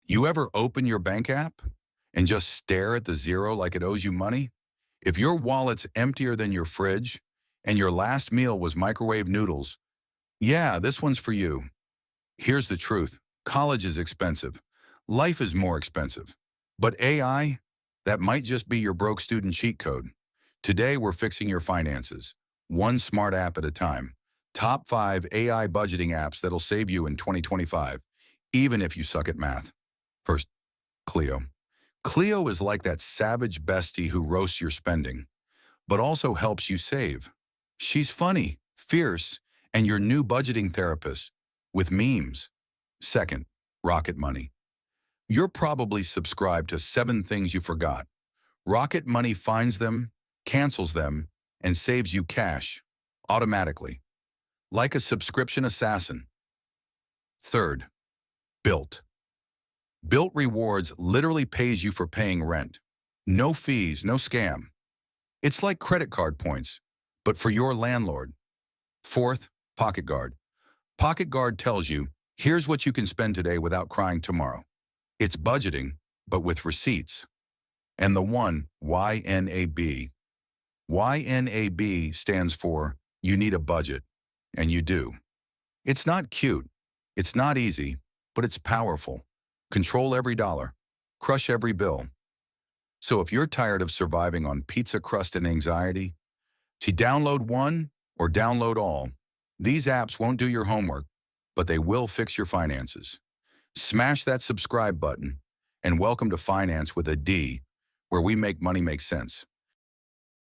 You ever open your bank app and just stare at the zero like it owes you money? If your wallet's emptier than your fridge and your last meal was microwave noodles, yeah, this one's for you. Here's the truth. College is expensive. Life is more expensive. But AI, that might just be your broke student cheat code. Today, we're fixing your finances, one smart app at a time. Top 5 AI budgeting apps that'll save you in 2025, even if you suck at math. First, Cleo. Cleo is like that savage bestie who roasts your spending, but also helps you save. She's funny, fierce, and your new budgeting therapist with memes. Second, Rocket Money. You're probably subscribed to 7 things you forgot. Rocket Money finds them, cancels them, and saves you cash automatically, like a subscription assassin. Third, Bilt. Bilt Rewards literally pays you for paying rent. No fees, no scam. It's like credit card points, but for your landlord. Fourth, PocketGuard. PocketGuard tells you, here's what you can spend today without crying tomorrow. It's budgeting, but with receipts. And the one, YNAB. YNAB stands for you need a budget, and you do. It's not cute, it's not easy, but it's powerful. Control every dollar, crush every bill. So if you're tired of surviving on pizza crust and anxiety, to download one or download all. These apps won't do your homework, but they will fix your finances. Smash that subscribe button and welcome to Finance with a D, where we make money make sense.